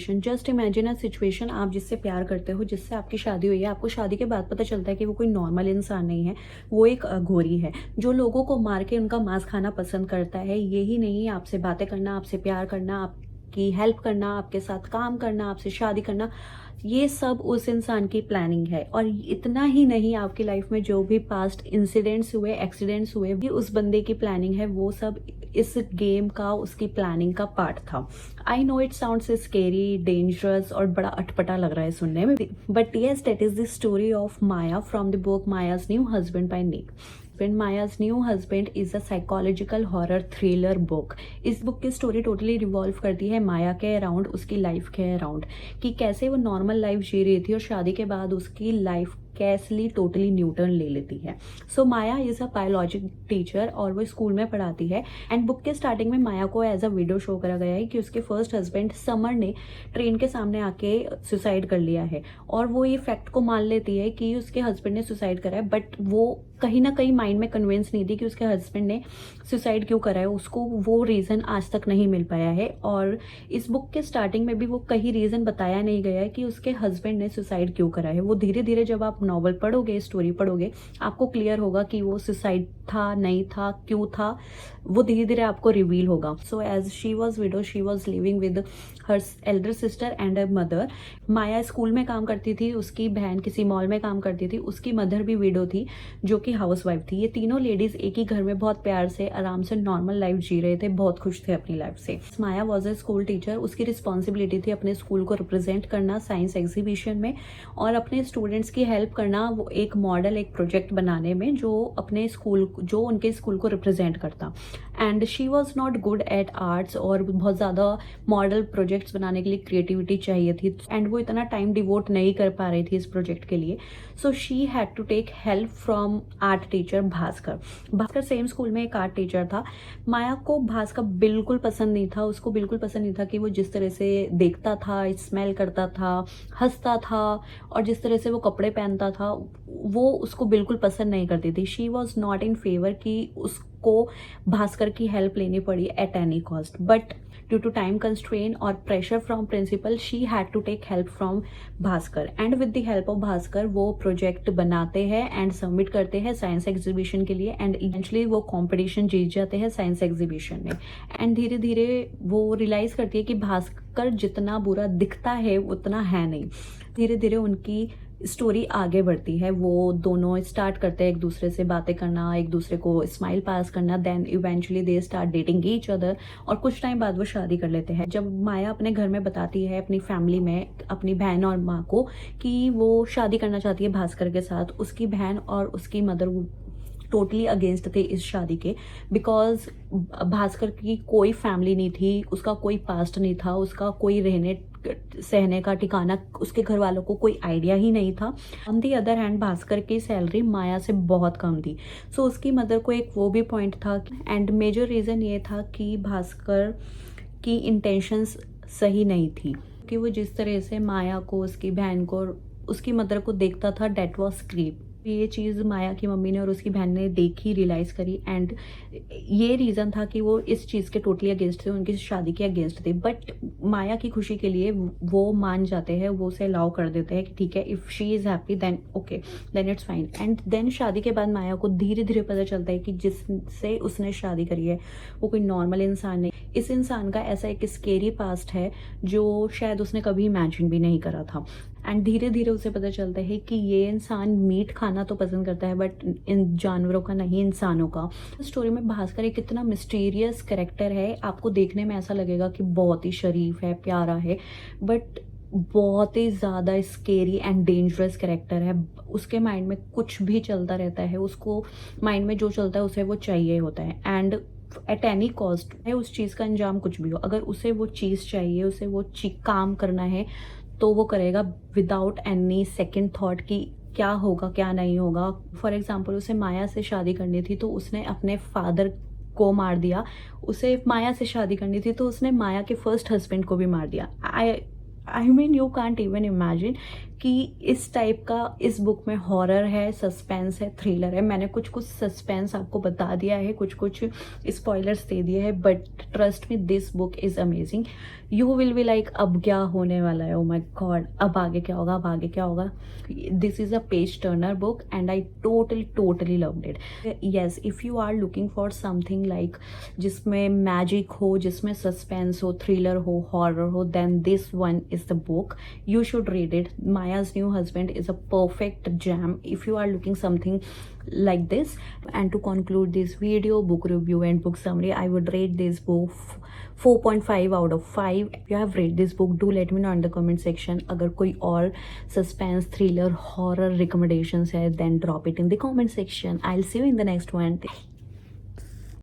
Just imagine a situation, आप जिससे प्यार करते हो, जिससे आपकी शादी हुई है, आपको शादी के बाद पता चलता है कि वो कोई नॉर्मल इंसान नहीं है, वो एक अघोरी है जो लोगों को मार के उनका मांस खाना पसंद करता है। यही नहीं, आपसे बातें करना, आपसे प्यार करना, आपकी हेल्प करना, आपके साथ काम करना, आपसे शादी करना, ये सब उस इंसान की प्लानिंग है। और इतना ही नहीं, आपकी लाइफ में जो भी पास्ट इंसिडेंट्स हुए, एक्सीडेंट्स हुए, भी उस बंदे की प्लानिंग है। वो सब इस गेम का, उसकी प्लानिंग का पार्ट था। I know it sounds scary, dangerous और बड़ा अटपटा लग रहा है सुनने में, but yes, that is the story of Maya from the book Maya's new husband by Nick. Maya's new husband is a psychological horror thriller book. इस बुक की स्टोरी टोटली रिवॉल्व करती है माया के अराउंड, उसकी लाइफ के अराउंड, कि कैसे वो नॉर्मल लाइफ जी रही थी और शादी के बाद उसकी लाइफ कैसली टोटली न्यूटर्न ले लेती है। सो माया इज अ बायोलॉजी टीचर और वो स्कूल में पढ़ाती है। एंड बुक के स्टार्टिंग में माया को एज अ विडो शो करा गया है कि उसके फर्स्ट हस्बैंड समर ने ट्रेन के सामने आके सुसाइड कर लिया है। और वो ये फैक्ट को मान लेती है कि उसके हस्बैंड ने सुसाइड करा है, बट वो कहीं ना कहीं माइंड में कन्विंस नहीं थी कि उसके हस्बैंड ने सुसाइड क्यों करा है। उसको वो रीज़न आज तक नहीं मिल पाया है। और इस बुक के स्टार्टिंग में भी वो कहीं रीज़न बताया नहीं गया है कि उसके हस्बैंड ने सुसाइड क्यों करा है। वो धीरे धीरे जब आप नॉवल पढ़ोगे, स्टोरी पढ़ोगे, आपको क्लियर होगा कि वो सुसाइड था, नहीं था, क्यों था, वो धीरे धीरे आपको रिवील होगा। So as she was widow, she was living with her elder sister and a mother. Maya school में काम करती थी, उसकी बहन किसी मॉल में काम करती थी, उसकी मदर भी विडो थी जो कि हाउस वाइफ थी। ये तीनों लेडीज एक ही घर में बहुत प्यार से, आराम से नॉर्मल लाइफ जी रहे थे, बहुत खुश थे अपनी लाइफ से। माया वॉज ए स्कूल टीचर। उसकी रिस्पॉन्सिबिलिटी थी अपने स्कूल को रिप्रेजेंट करना साइंस एग्जीबिशन में और अपने स्टूडेंट्स की हेल्प करना, वो एक मॉडल, एक प्रोजेक्ट बनाने में जो अपने स्कूल, जो उनके स्कूल को रिप्रेजेंट करता। And she was not good at arts और बहुत ज़्यादा मॉडल प्रोजेक्ट्स बनाने के लिए क्रिएटिविटी चाहिए थी एंड वो इतना टाइम डिवोट नहीं कर पा रही थी इस प्रोजेक्ट के लिए। So she had to take help from art teacher Bhaskar. Bhaskar same school में एक आर्ट टीचर था। माया को भास्कर बिल्कुल पसंद नहीं था। उसको बिल्कुल पसंद नहीं था कि वो जिस तरह से देखता था, स्मेल करता था, हंसता था और जिस तरह से वो कपड़े पहनता था, वो उसको बिल्कुल पसंद नहीं करती थी। She was not in favour कि उसको भास्कर की हेल्प लेनी पड़ी at any cost, but due to time constraint और pressure from principal she had to take help from Bhaskar. And with the help of Bhaskar वो प्रोजेक्ट बनाते हैं एंड सबमिट करते हैं साइंस एग्जीबिशन के लिए एंड इवेंचुअली वो कॉम्पिटिशन जीत जाते हैं साइंस एग्जीबिशन में। एंड धीरे धीरे वो रियलाइज करती है कि भास्कर जितना बुरा दिखता है उतना है नहीं। धीरे धीरे उनकी स्टोरी आगे बढ़ती है। वो दोनों स्टार्ट करते हैं एक दूसरे से बातें करना, एक दूसरे को स्माइल पास करना, then eventually they start dating each other और कुछ टाइम बाद वो शादी कर लेते हैं। जब माया अपने घर में बताती है अपनी फैमिली में, अपनी बहन और माँ को, कि वो शादी करना चाहती है भास्कर के साथ, उसकी बहन और उसकी मदर टोटली अगेंस्ट थे इस शादी के, बिकॉज भास्कर की कोई फैमिली नहीं थी, उसका कोई पास्ट नहीं था, उसका कोई रहने सहने का ठिकाना उसके घर वालों को कोई आइडिया ही नहीं था। On the other hand Bhaskar की सैलरी माया से बहुत कम थी। सो उसकी मदर को एक वो भी पॉइंट था एंड मेजर रीज़न ये था कि भास्कर की इंटेंशंस सही नहीं थी कि वो जिस तरह से माया को, उसकी बहन को, उसकी मदर को देखता था, डेट वॉज क्रीप। ये चीज़ माया की मम्मी ने और उसकी बहन ने देखी, रियलाइज़ करी एंड ये रीज़न था कि वो इस चीज़ के टोटली अगेंस्ट थे, उनकी शादी के अगेंस्ट थे। बट माया की खुशी के लिए वो मान जाते हैं, वो उसे अलाउ कर देते हैं कि ठीक है, if she is happy then okay, then it's fine. And then शादी के बाद माया को धीरे धीरे पता चलता है कि जिससे उसने शादी करी है वो कोई नॉर्मल इंसान नहीं। इस इंसान का ऐसा एक स्केरी पास्ट है जो शायद उसने कभी इमेजिन भी नहीं करा था। एंड धीरे धीरे उसे पता चलता है कि ये इंसान मीट खाना तो पसंद करता है बट इन जानवरों का नहीं, इंसानों का। स्टोरी में भास्कर एक इतना मिस्टीरियस कैरेक्टर है, आपको देखने में ऐसा लगेगा कि बहुत ही शरीफ है, प्यारा है, बट बहुत ही ज़्यादा स्केरी एंड डेंजरस कैरेक्टर है। उसके माइंड में कुछ भी चलता रहता है, उसको माइंड में जो चलता है उसे वो चाहिए होता है एंड एट एनी कॉस्ट है उस चीज़ का अंजाम कुछ भी हो, अगर उसे वो चीज़ चाहिए, उसे वो काम करना है तो वो करेगा विदाउट एनी सेकेंड थॉट कि क्या होगा क्या नहीं होगा। फॉर एग्जाम्पल उसे माया से शादी करनी थी तो उसने अपने फादर को मार दिया। उसे माया से शादी करनी थी तो उसने माया के फर्स्ट हस्बैंड को भी मार दिया। I mean you can't even imagine कि इस टाइप का इस बुक में हॉरर है, सस्पेंस है, थ्रिलर है। मैंने कुछ कुछ सस्पेंस आपको बता दिया है, कुछ कुछ स्पॉयलर्स दे दिए हैं, but trust me this book is amazing. You will be like अब क्या होने वाला है, ओ माय गॉड, अब आगे क्या होगा, अब आगे क्या होगा। This is a page Turner book and I totally loved it. Yes, if you are looking for something like जिसमें मैजिक हो, जिसमें सस्पेंस हो, थ्रिलर हो, हॉरर हो, then this one is the book you should read it. Maya's New Husband is a perfect jam if you are looking something like this. And to conclude this video, book review and book summary, I would rate this book 4.5 out of 5. If you have read this book, do let me know in the comment section. अगर कोई और suspense, thriller, horror recommendations है, then drop it in the comment section. I'll see you in the next one.